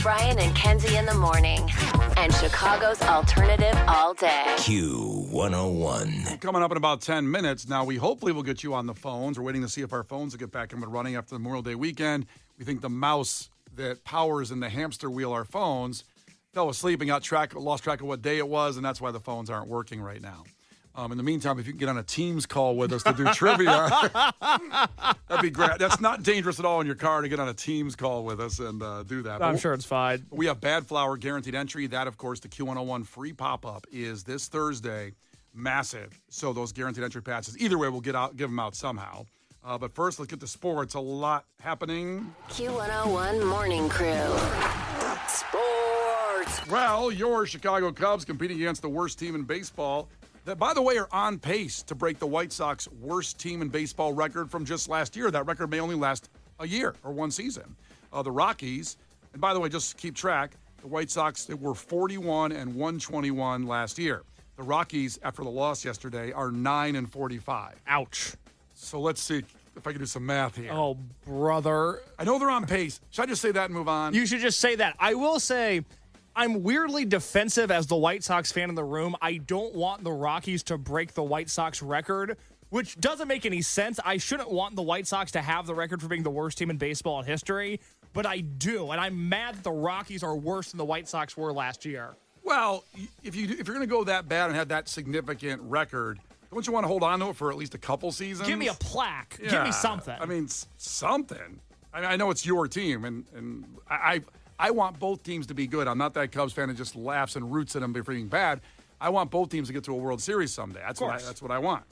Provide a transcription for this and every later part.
Brian and Kenzie in the morning. And Chicago's alternative all day. Q101. Coming up in about 10 minutes. Now, we hopefully will get you on the phones. We're waiting to see if our phones will get back up and running after the Memorial Day weekend. We think the mouse that powers in the hamster wheel our phones fell asleep and lost track of what day it was, and that's why the phones aren't working right now. In the meantime, if you can get on a Teams call with us to do trivia, that'd be great. That's not dangerous at all in your car to get on a Teams call with us and do that. I'm sure it's fine. We have Bad Flower guaranteed entry. That, of course, the Q101 free pop-up is this Thursday. Massive. So those guaranteed entry passes, either way, we'll give them out somehow. But first, let's get to sports. A lot happening. Q101 Morning Crew. Sports. Well, your Chicago Cubs competing against the worst team in baseball. That, by the way, are on pace to break the White Sox worst team in baseball record from just last year. That record may only last a year or one season. The Rockies, and by the way, just keep track, the White Sox were 41-121 last year. The Rockies, after the loss yesterday, are 9-45. Ouch. So let's see if I can do some math here. Oh, brother. I know they're on pace. Should I just say that and move on? You should just say that. I will say, I'm weirdly defensive as the White Sox fan in the room. I don't want the Rockies to break the White Sox record, which doesn't make any sense. I shouldn't want the White Sox to have the record for being the worst team in baseball in history, but I do, and I'm mad that the Rockies are worse than the White Sox were last year. Well, if you're going to go that bad and have that significant record, don't you want to hold on to it for at least a couple seasons? Give me a plaque. Yeah. Give me something. I mean, something. I know it's your team, and I want both teams to be good. I'm not that Cubs fan that just laughs and roots at them for being bad. I want both teams to get to a World Series someday. That's what I want.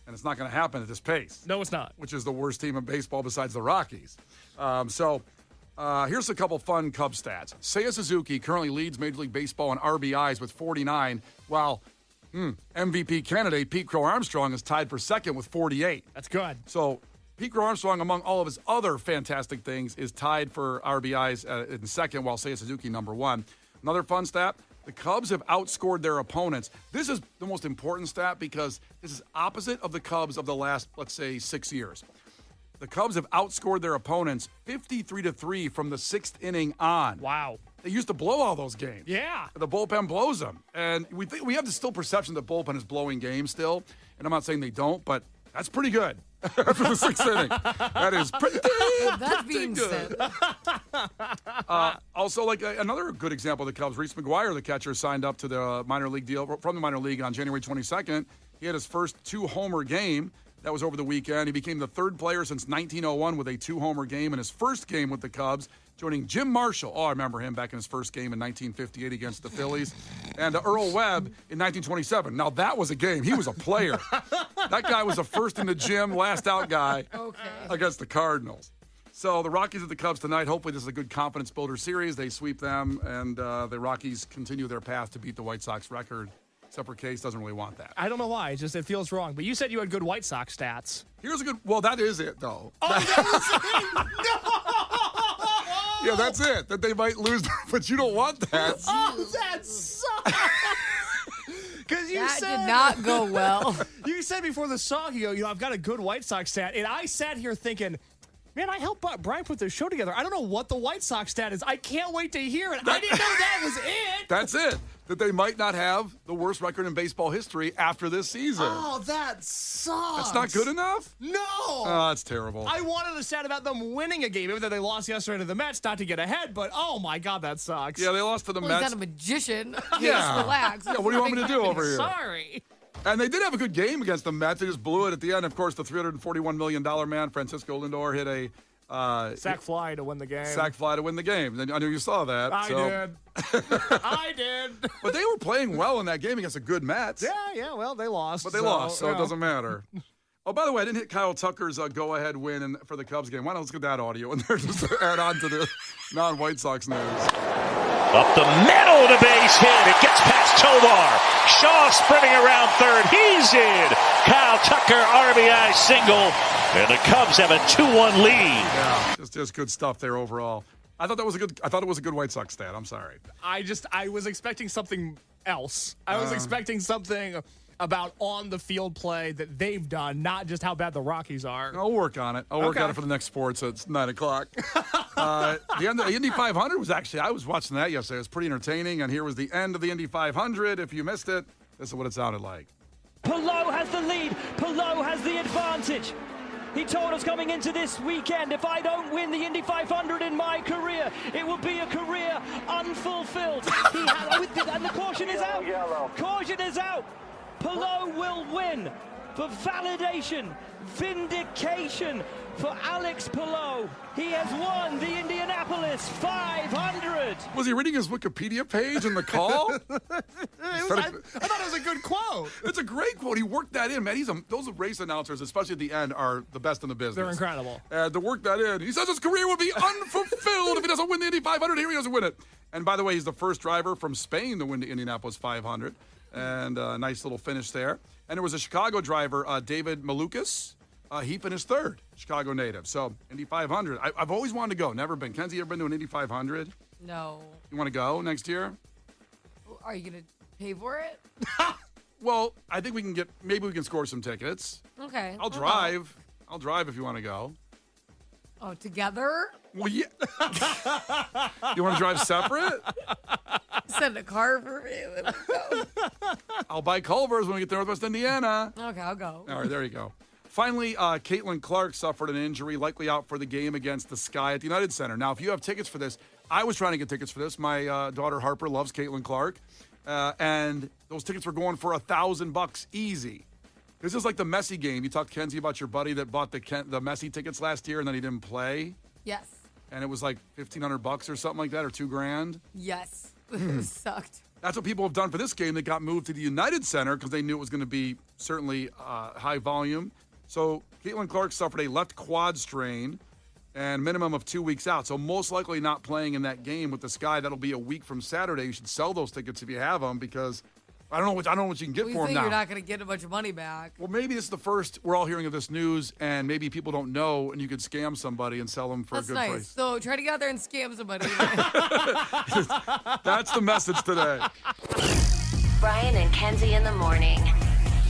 And it's not going to happen at this pace. No, it's not. Which is the worst team in baseball besides the Rockies. Here's a couple fun Cubs stats. Seiya Suzuki currently leads Major League Baseball in RBIs with 49, while MVP candidate Pete Crow Armstrong is tied for second with 48. That's good. So Pete Crow Armstrong, among all of his other fantastic things, is tied for RBIs in second, while Seiya Suzuki number one. Another fun stat, the Cubs have outscored their opponents. This is the most important stat because this is opposite of the Cubs of the last, let's say, 6 years. The Cubs have outscored their opponents 53-3 from the sixth inning on. Wow. They used to blow all those games. Yeah. The bullpen blows them. And we have the still perception that bullpen is blowing games still. And I'm not saying they don't, but that's pretty good after the sixth inning. That is pretty That's being good. said. Also, like another good example of the Cubs, Reese McGuire, the catcher, signed up to the minor league deal from the minor league on January 22nd. He had his first 2-homer game. That was over the weekend. He became the third player since 1901 with a 2-homer game in his first game with the Cubs, joining Jim Marshall. Oh, I remember him back in his first game in 1958 against the Phillies. And Earl Webb in 1927. Now, that was a game. He was a player. That guy was a first in the gym, last out guy against the Cardinals. So the Rockies at the Cubs tonight. Hopefully this is a good confidence builder series. They sweep them, and the Rockies continue their path to beat the White Sox record. Except for Case doesn't really want that. I don't know why. It feels wrong. But you said you had good White Sox stats. Here's a good. Well, that is it, though. Oh, that was it. No! Yeah, that's it. That they might lose, but you don't want that. Oh, that sucks. Because you That said did not go well. You said before the song, you go, I've got a good White Sox stat, and I sat here thinking, man, I helped Brian put this show together. I don't know what the White Sox stat is. I can't wait to hear it. I didn't know that was it. That's it. That they might not have the worst record in baseball history after this season. Oh, that sucks. That's not good enough? No. Oh, that's terrible. I wanted a stat about them winning a game, even though they lost yesterday to the Mets, not to get ahead, but oh my God, that sucks. Yeah, they lost to the Well, Mets. he's not a magician. Yeah. Just relax. Yeah, what do you want me to do over here? Sorry. And they did have a good game against the Mets. They just blew it at the end. Of course, the $341 million man, Francisco Lindor, hit a sack fly to win the game. Sack fly to win the game. I know you saw that. I did. I did. But they were playing well in that game against a good Mets. Yeah, well, they lost. But they lost, so it doesn't matter. Oh, by the way, I didn't hit Kyle Tucker's go-ahead win for the Cubs game. Why don't let's get that audio in there just to add on to the non-White Sox news. Up the middle, the base hit. It gets past Tovar. Shaw sprinting around third. He's in. Kyle Tucker, RBI single. And the Cubs have a 2-1 lead. Yeah, just good stuff there overall. I thought it was a good White Sox stat. I'm sorry. I was expecting something else. I was expecting something about on the field play that they've done, not just how bad the Rockies are. I'll work on it. I'll work Okay. on it for the next sports. So it's 9 o'clock. The end of the Indy 500 was actually, I was watching that yesterday. It was pretty entertaining. And here was the end of the Indy 500. If you missed it, this is what it sounded like. Palou has the lead. Palou has the advantage. He told us coming into this weekend, if I don't win the Indy 500 in my career, it will be a career unfulfilled. And the caution is out. Caution is out. Palou will win for validation, vindication for Alex Palou. He has won the Indianapolis 500. Was he reading his Wikipedia page in the call? I thought it was a good quote. It's a great quote. He worked that in, man. Those race announcers, especially at the end, are the best in the business. They're incredible. And to work that in, he says his career will be unfulfilled if he doesn't win the Indy 500. Here he doesn't win it. And by the way, he's the first driver from Spain to win the Indianapolis 500. And a nice little finish there. And there was a Chicago driver, David Malukas. He finished third, Chicago native. So, Indy 500. I've always wanted to go. Never been. Kenzie, you ever been to an Indy 500? No. You want to go next year? Are you going to pay for it? Well, I think maybe we can score some tickets. Okay. I'll drive. I'll drive if you want to go. Oh, together? Well, yeah. You want to drive separate? Send a car for me. Let's go. I'll buy Culver's when we get to Northwest Indiana. Okay, I'll go. All right, there you go. Finally, Caitlin Clark suffered an injury, likely out for the game against the Sky at the United Center. Now, if you have tickets for this, I was trying to get tickets for this. My daughter Harper loves Caitlin Clark, and those tickets were going for $1,000 easy. This is like the Messi game. You talked to Kenzie about your buddy that bought the Messi tickets last year and then he didn't play, Yes. and it was like $1,500 or something like that, or $2,000. Yes. It sucked. That's what people have done for this game. They got moved to the United Center because they knew it was going to be certainly high volume. So Caitlin Clark suffered a left quad strain and minimum of 2 weeks out. So most likely not playing in that game with the Sky. That'll be a week from Saturday. You should sell those tickets if you have them because I don't know what you can get We for them think now. you're not going to get a bunch of money back. Well, maybe this is the first we're all hearing of this news, and maybe people don't know, and you could scam somebody and sell them for That's a good nice. price. So try to get out there and scam somebody. That's the message today. Brian and Kenzie in the morning.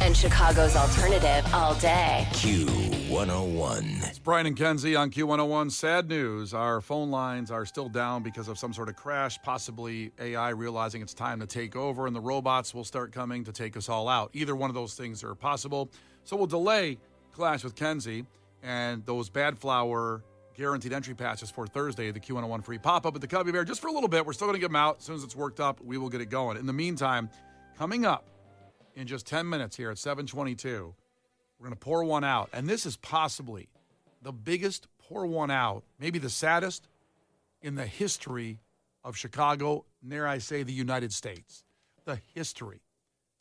And Chicago's alternative all day. Q101. It's Brian and Kenzie on Q101. Sad news. Our phone lines are still down because of some sort of crash, possibly AI realizing it's time to take over, and the robots will start coming to take us all out. Either one of those things are possible. So we'll delay Clash with Kenzie and those Bad Flower guaranteed entry passes for Thursday, the Q101 free pop-up at the Cubby Bear, just for a little bit. We're still going to get them out. As soon as it's worked up, we will get it going. In the meantime, coming up in just 10 minutes here at 7:22, we're going to pour one out. And this is possibly the biggest pour one out, maybe the saddest in the history of Chicago, dare I say the United States. The history.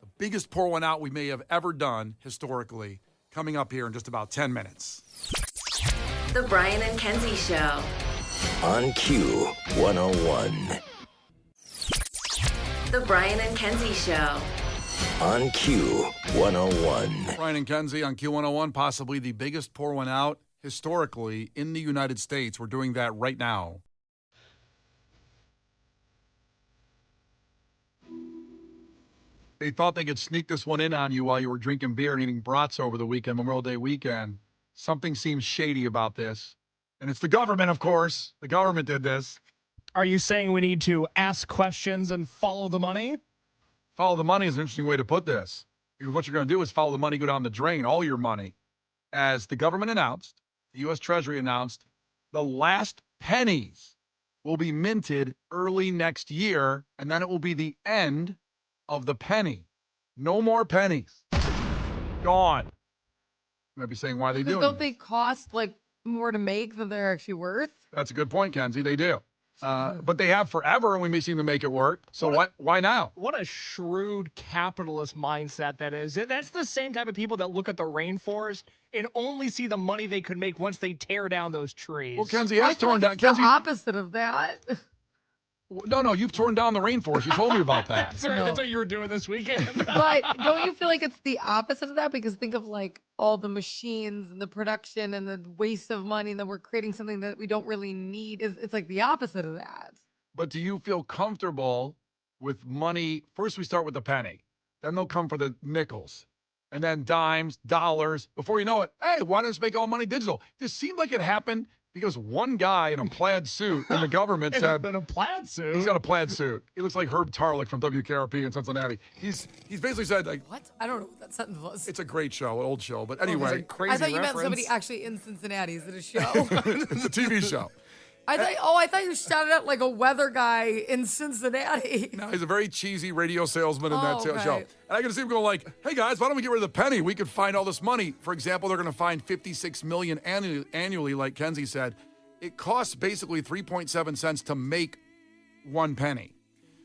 The biggest pour one out we may have ever done historically, coming up here in just about 10 minutes. The Brian and Kenzie Show. On Q101. The Brian and Kenzie Show. On Q101. Brian and Kenzie on Q101, possibly the biggest pour one out historically in the United States. We're doing that right now. They thought they could sneak this one in on you while you were drinking beer and eating brats over the weekend, Memorial Day weekend. Something seems shady about this. And it's the government, of course. The government did this. Are you saying we need to ask questions and follow the money? Follow the money is an interesting way to put this. Because what you're going to do is follow the money go down the drain, all your money. As the government announced, the U.S. Treasury announced, the last pennies will be minted early next year, and then it will be the end of the penny. No more pennies. Gone. You might be saying, why are they doing Don't this? they cost like more to make than they're actually worth? That's a good point, Kenzie. They do. But they have forever, and we may seem to make it work. So why now? What a shrewd capitalist mindset that is. That's the same type of people that look at the rainforest and only see the money they could make once they tear down those trees. Well, Kenzie has torn down. The Kenzie, opposite of that. no, you've torn down the rainforest. You told me about that. Sorry, that's what you were doing this weekend. But don't you feel like it's the opposite of that? Because think of like all the machines and the production and the waste of money that we're creating something that we don't really need. It's like the opposite of that. But do you feel comfortable with money? First, we start with the penny. Then they'll come for the nickels. And then dimes, dollars. Before you know it, hey, why don't we make all money digital? This seemed like it happened because one guy in a plaid suit in the government said, in a plaid suit. he's got a plaid suit. He looks like Herb Tarlick from WKRP in Cincinnati. He's basically said, like, What? I don't know what that sentence was. it's a great show, an old show. But It's a anyway, crazy I thought you meant reference. somebody actually in Cincinnati. Is it a show? it's a TV show. I thought you shouted out like a weather guy in Cincinnati. No, he's a very cheesy radio salesman in that okay. show. And I can see him going like, hey guys, why don't we get rid of the penny? We could find all this money. For example, they're going to find $56 million annually, like Kenzie said. It costs basically 3.7 cents to make 1 penny.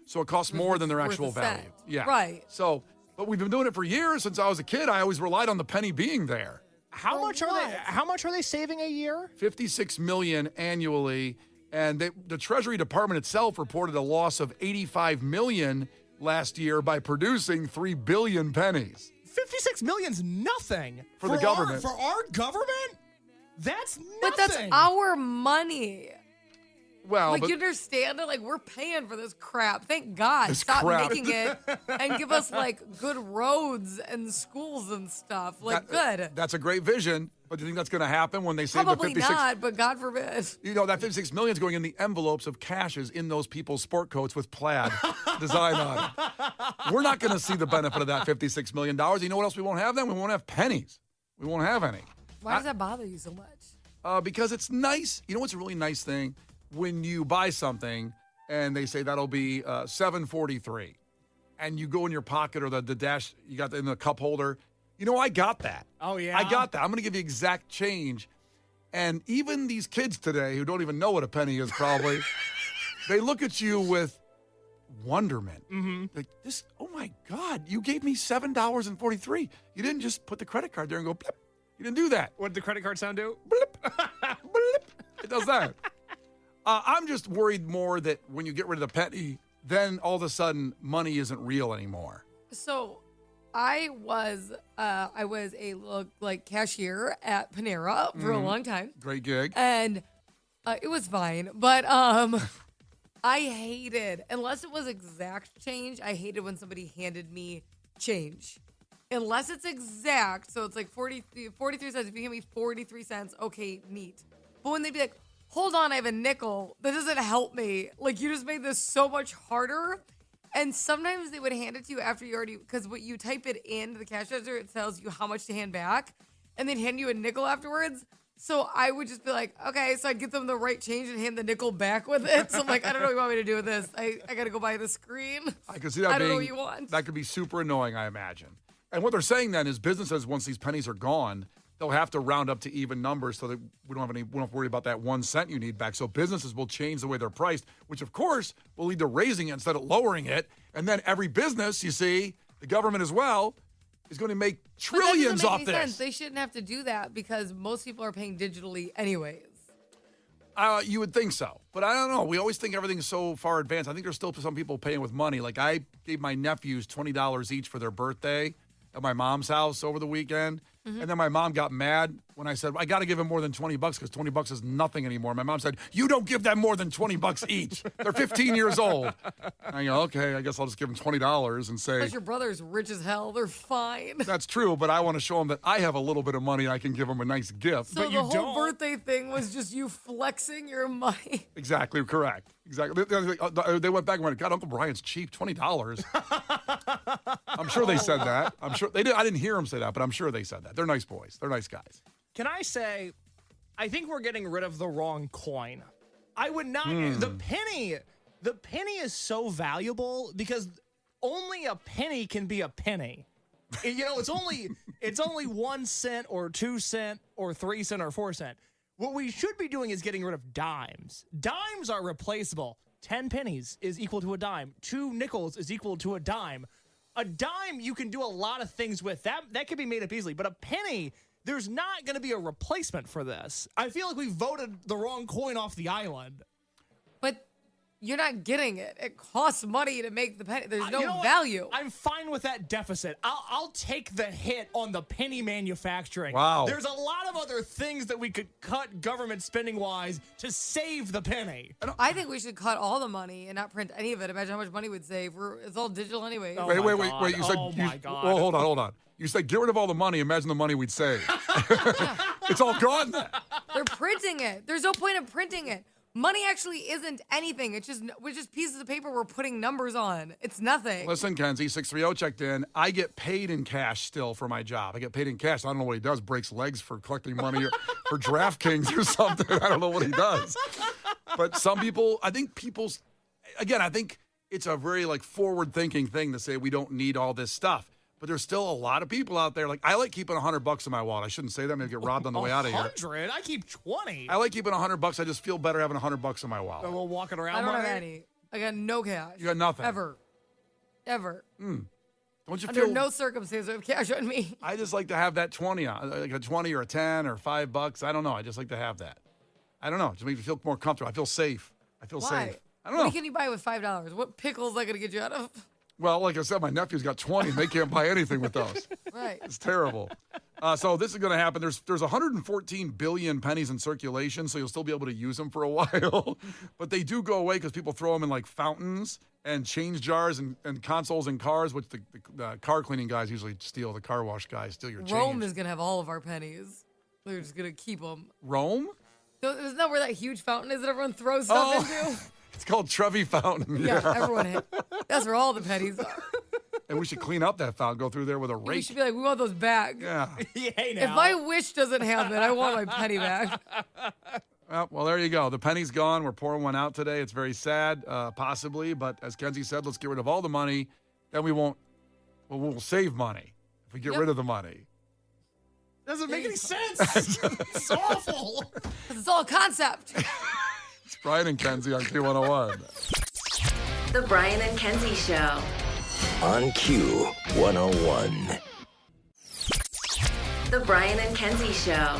So it costs more than their Worth actual a value. cent. Yeah. Right. So, but we've been doing it for years. Since I was a kid, I always relied on the penny being there. How For much are what? they? How much are they saving a year? 56 million annually, and the Treasury Department itself reported a loss of 85 million last year by producing 3 billion pennies. 56 million's nothing For the government. For our government, that's nothing. But that's our money. Well, Like, but you understand it? Like, we're paying for this crap. Thank God. This Stop crap. making it and give us, like, good roads and schools and stuff. Like, good. That's a great vision, but do you think that's going to happen when they save Probably the 56? not, but God forbid. You know, that 56 million is going in the envelopes of cashes in those people's sport coats with plaid design on it. We're not going to see the benefit of that $56 million. You know what else we won't have then? We won't have pennies. We won't have any. Why does that bother you so much? Because it's nice. You know what's a really nice thing? When you buy something and they say that'll be $7.43, and you go in your pocket or the dash you got in the cup holder. You know, I got that. Oh, yeah? I got that. I'm going to give you exact change. And even these kids today who don't even know what a penny is probably, they look at you with wonderment. Mm-hmm. Like, this, oh my God, you gave me $7.43. You didn't just put the credit card there and go blip. You didn't do that. What did the credit card sound do? Blip. Blip. It does that. I'm just worried more that when you get rid of the penny, then all of a sudden money isn't real anymore. So, I was a little, like, cashier at Panera for a long time. Great gig. And it was fine. But I hated, unless it was exact change, I hated when somebody handed me change. Unless it's exact, so it's like 43 cents. If you hand me 43 cents, okay, neat. But when they'd be like, hold on, I have a nickel, that doesn't help me. Like, you just made this so much harder. And sometimes they would hand it to you after you already, because when you type it into the cash register, it tells you how much to hand back, and they'd hand you a nickel afterwards. So I would just be like, okay, so I'd get them the right change and hand the nickel back with it. So I'm like, I don't know what you want me to do with this. I got to go buy the screen. I can see that I don't know being, what you want. that could be super annoying, I imagine. And what they're saying then is businesses, once these pennies are gone, they'll have to round up to even numbers so that we don't have to worry about that 1 cent you need back. So businesses will change the way they're priced, which of course will lead to raising it instead of lowering it. And then every business, you see, the government as well, is going to make trillions off this. Sense. They shouldn't have to do that because most people are paying digitally anyways. You would think so, but I don't know. We always think everything's so far advanced. I think there's still some people paying with money. Like I gave my nephews $20 each for their birthday at my mom's house over the weekend. And then my mom got mad when I said, I got to give them more than $20 because $20 is nothing anymore. My mom said, you don't give them more than $20 each. They're 15 years old. And I go, okay, I guess I'll just give them $20 and say, Plus your brother's rich as hell. They're fine. that's true, but I want to show them that I have a little bit of money. I can give them a nice gift. So the whole birthday thing was just you flexing your money. Exactly, correct. Exactly. They went back and went, God, Uncle Brian's cheap, $20. I'm sure they said that. I'm sure they did. I didn't hear them say that, but I'm sure they said that. They're nice boys. They're nice guys. Can I say, I think we're getting rid of the wrong coin. I would not. The penny is so valuable because only a penny can be a penny. You know, it's only 1 cent or 2 cent or 3 cent or 4 cent. What we should be doing is getting rid of dimes. Dimes are replaceable. 10 pennies is equal to a dime. 2 nickels is equal to a dime. A dime you can do a lot of things with. That can be made up easily. But a penny, there's not going to be a replacement for this. I feel like we voted the wrong coin off the island. But you're not getting it. It costs money to make the penny. There's no You know what? value. I'm fine with that deficit. I'll take the hit on the penny manufacturing. Wow. There's a lot of other things that we could cut government spending-wise to save the penny. I think we should cut all the money and not print any of it. Imagine how much money we'd save. It's all digital anyway. Oh. Wait. my God. You said, Oh, my God. Well, hold on. You said get rid of all the money. Imagine the money we'd save. It's all gone then. They're printing it. There's no point in printing it. Money actually isn't anything. We're just pieces of paper we're putting numbers on. It's nothing. Listen, Kenzie, 630 checked in. I get paid in cash still for my job. I get paid in cash. I don't know what he does. Breaks legs for collecting money or for DraftKings or something. I don't know what he does. But some people, I think it's a very forward-thinking thing to say we don't need all this stuff. But there's still a lot of people out there. I like keeping $100 in my wallet. I shouldn't say that. I'm going to get robbed on the way out of here. 100? I keep 20. I like keeping $100. I just feel better having $100 in my wallet. A little walking around. I don't have money. any. I got no cash. You got nothing? Ever. Don't you Under feel? no circumstance do I have cash on me. I just like to have that 20, like a 20 or a 10 or $5. I don't know. I just like to have that. I don't know. It just makes me feel more comfortable. I feel safe. Why? Safe. I don't know. What can you buy with $5? What pickle is that going to get you out of? Well, like I said, my nephew's got 20 and they can't buy anything with those. Right. It's terrible. So this is going to happen. There's 114 billion pennies in circulation, so you'll still be able to use them for a while. But they do go away because people throw them in fountains and change jars and consoles in cars, which the car cleaning guys usually steal. The car wash guys steal your change. Rome is going to have all of our pennies. They're just going to keep them. Rome? So, isn't that where that huge fountain is that everyone throws stuff into? It's called Trevi Fountain. Yeah, everyone. That's where all the pennies are. And we should clean up that fountain, go through there with a We rake. should be like, we want those back. Yeah. Hey, If now. my wish doesn't happen, I want my penny back. Well, there you go. The penny's gone. We're pouring one out today. It's very sad, possibly. But as Kenzie said, let's get rid of all the money. Then we'll save money if we get rid of the money. Doesn't make any sense. It's awful. It's all a concept. It's Brian and Kenzie on Q101. The Brian and Kenzie Show. On Q101. The Brian and Kenzie Show.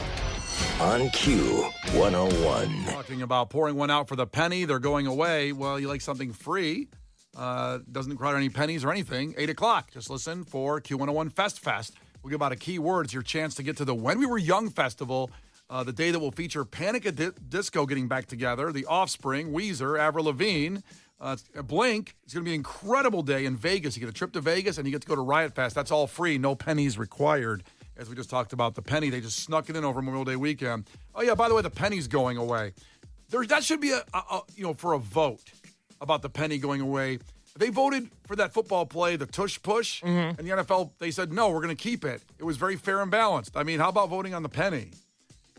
On Q101. Talking about pouring one out for the penny. They're going away. Well, you like something free. Doesn't require any pennies or anything. 8 o'clock. Just listen for Q101 Fest. We'll give out a keyword. It's your chance to get to the When We Were Young Festival, the day that will feature Panic at Disco getting back together, The Offspring, Weezer, Avril Lavigne, Blink. It's going to be an incredible day in Vegas. You get a trip to Vegas, and you get to go to Riot Fest. That's all free. No pennies required. As we just talked about the penny, they just snuck it in over Memorial Day weekend. Oh, yeah, by the way, the penny's going away. That should be for a vote about the penny going away. They voted for that football play, the tush push, and the NFL, they said, no, we're going to keep it. It was very fair and balanced. I mean, how about voting on the penny?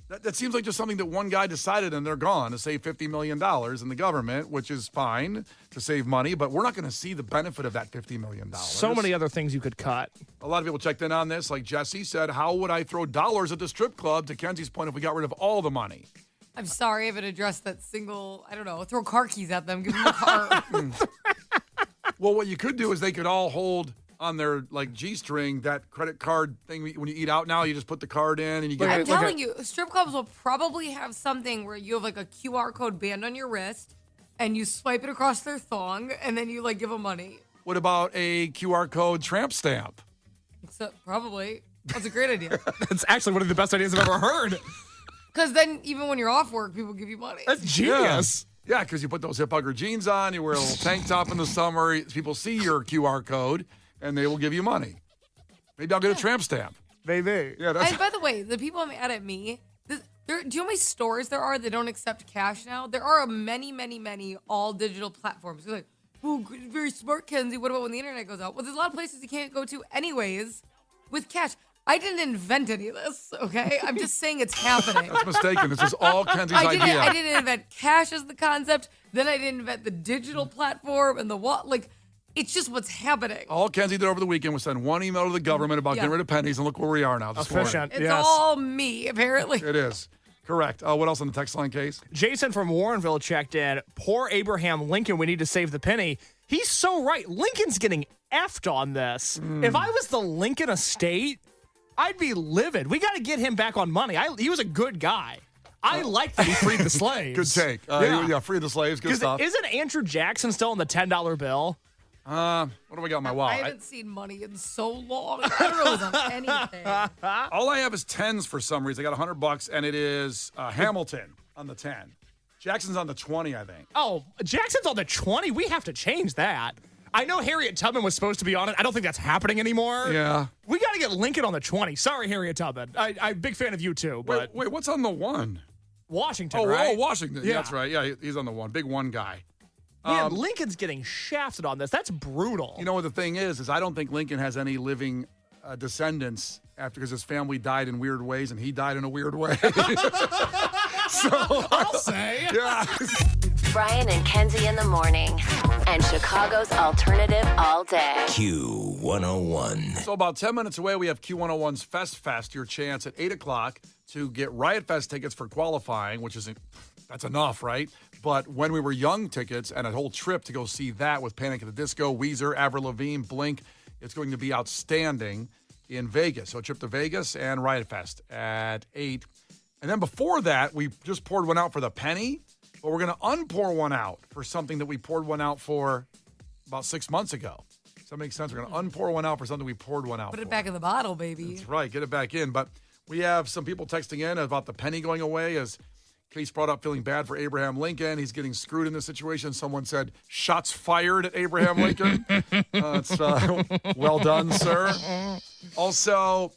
That seems like just something that one guy decided and they're gone to save $50 million in the government, which is fine to save money, but we're not going to see the benefit of that $50 million. So many other things you could cut. A lot of people checked in on this. Like Jesse said, how would I throw dollars at the strip club? To Kenzie's point, if we got rid of all the money. I'm sorry I haven't addressed that single, I don't know, throw car keys at them, give them a car. Well, what you could do is they could all hold on their G-string that credit card thing. When you eat out now, you just put the card in and you get I'm it. telling you, strip clubs will probably have something where you have a QR code band on your wrist and you swipe it across their thong and then you give them money. What about a QR code tramp stamp? So, probably. That's a great idea. That's actually one of the best ideas I've ever heard. Because then even when you're off work, people give you money. That's genius. Yeah, because you put those hip hugger jeans on, you wear a little tank top in the summer, people see your QR code, and they will give you money. Maybe I'll get a tramp stamp. Maybe. Yeah, that's And by the way, the people mad at me, do you know how many stores there are that don't accept cash now? There are many, many, many all digital platforms. You're like, oh, very smart, Kenzie. What about when the internet goes out? Well, there's a lot of places you can't go to anyways with cash. I didn't invent any of this, okay? I'm just saying it's happening. That's mistaken. This is all Kenzie's idea. I didn't invent cash as the concept. Then I didn't invent the digital platform and the what. It's just what's happening. All Kenzie did over the weekend was send one email to the government about getting rid of pennies, and look where we are now this morning. Efficient. It's Yes. all me, apparently. It is. Correct. What else on the text line, Case? Jason from Warrenville checked in. Poor Abraham Lincoln, we need to save the penny. He's so right. Lincoln's getting effed on this. If I was the Lincoln estate, I'd be livid. We got to get him back on money. He was a good guy. I like that he freed the slaves. Good take. Yeah, free the slaves. Good stuff. Isn't Andrew Jackson still on the $10 bill? What do we got in my wallet? I haven't seen money in so long. I don't know what's on anything. All I have is 10s for some reason. I got $100, and it is Hamilton on the 10. Jackson's on the 20, I think. Oh, Jackson's on the 20? We have to change that. I know Harriet Tubman was supposed to be on it. I don't think that's happening anymore. Yeah. We got to get Lincoln on the 20. Sorry, Harriet Tubman. I'm a big fan of you, too. But Wait, what's on the 1? Washington, right? Oh, Washington. Yeah. That's right. Yeah, he's on the 1. Big 1 guy. Man, Lincoln's getting shafted on this. That's brutal. You know what the thing is I don't think Lincoln has any living descendants because his family died in weird ways and he died in a weird way. So I'll say. Yeah. Brian and Kenzie in the morning. And Chicago's alternative all day. Q101. So about 10 minutes away, we have Q101's Fest, your chance at 8 o'clock to get Riot Fest tickets for qualifying, which isn't, that's enough, right? But When We Were Young tickets and a whole trip to go see that with Panic at the Disco, Weezer, Avril Lavigne, Blink, it's going to be outstanding in Vegas. So a trip to Vegas and Riot Fest at 8. And then before that, we just poured one out for the penny, but we're going to unpour one out for something that we poured one out for about 6 months ago. Does that make sense? We're going to unpour one out for something we poured one out for. Put it back in the bottle, baby. That's right. Get it back in. But we have some people texting in about the penny going away as Case brought up feeling bad for Abraham Lincoln. He's getting screwed in this situation. Someone said, shots fired at Abraham Lincoln. Well done, sir. Also,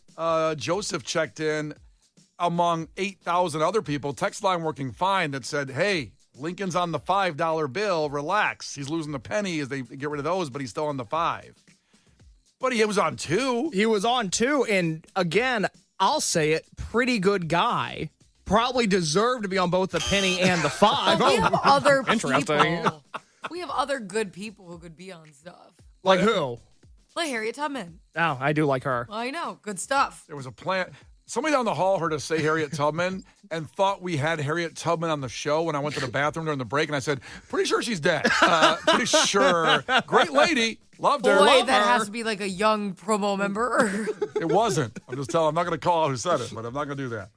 Joseph checked in among 8,000 other people, text line working fine, that said, hey, Lincoln's on the $5 bill. Relax. He's losing the penny as they get rid of those, but he's still on the 5. But he was on 2. He was on 2, and again, I'll say it, pretty good guy. Probably deserved to be on both the penny and the 5. We have other interesting. people. We have other good people who could be on stuff. Like who? Like Harriet Tubman. Oh, I do like her. I know. Good stuff. There was a plan. Somebody down the hall heard us say Harriet Tubman and thought we had Harriet Tubman on the show when I went to the bathroom during the break, and I said, pretty sure she's dead. Pretty sure. Great lady. Loved her. Boy, Love that her. has to be like a young promo member. It wasn't. I'm just telling. I'm not going to call out who said it, but I'm not going to do that.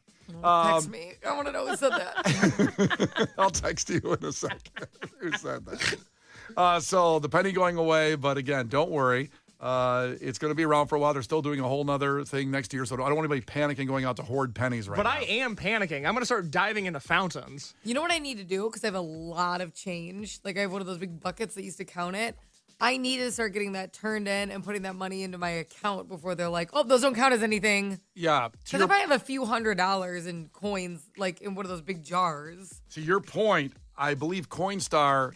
Text me. I want to know who said that. I'll text you in a second who said that. So the penny going away, but again, don't worry. It's going to be around for a while. They're still doing a whole nother thing next year, so I don't want anybody panicking going out to hoard pennies right now. But I am panicking. I'm going to start diving into fountains. You know what I need to do? Because I have a lot of change. Like I have one of those big buckets that used to count it. I need to start getting that turned in and putting that money into my account before they're like, oh, those don't count as anything. Yeah. Because if I have a few $100s in coins, like in one of those big jars. To your point, I believe Coinstar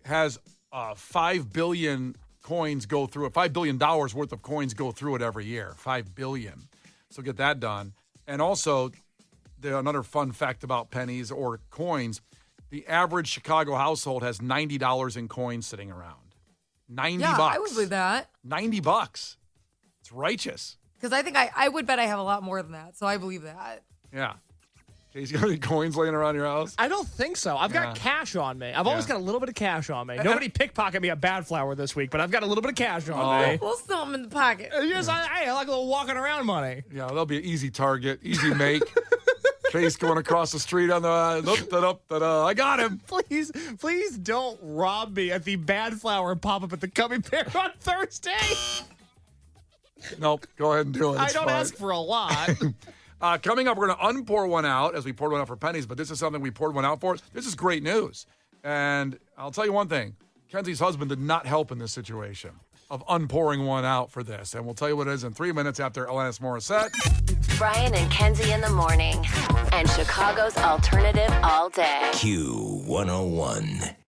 has 5 billion coins go through it. $5 billion worth of coins go through it every year. 5 billion. So get that done. And also, another fun fact about pennies or coins, the average Chicago household has $90 in coins sitting around. $90. I would believe that. $90. It's righteous. Because I think I would bet I have a lot more than that. So I believe that. Yeah. Casey, you got any coins laying around your house? I don't think so. I've got cash on me. I've always got a little bit of cash on me. Nobody pickpocketed me a bad flower this week, but I've got a little bit of cash on me. We'll still them in the pocket. Yes, I like a little walking around money. Yeah, that'll be an easy target, easy make. Case going across the street on the I got him. Please don't rob me at the bad flower pop-up at the Gummy Bear on Thursday. Nope, go ahead and do it. I It's don't fine. ask for a lot. Coming up, we're going to unpour one out as we poured one out for pennies, but this is something we poured one out for. This is great news. And I'll tell you one thing. Kenzie's husband did not help in this situation of unpouring one out for this. And we'll tell you what it is in 3 minutes after Alanis Morissette. Brian and Kenzie in the morning. And Chicago's alternative all day. Q101.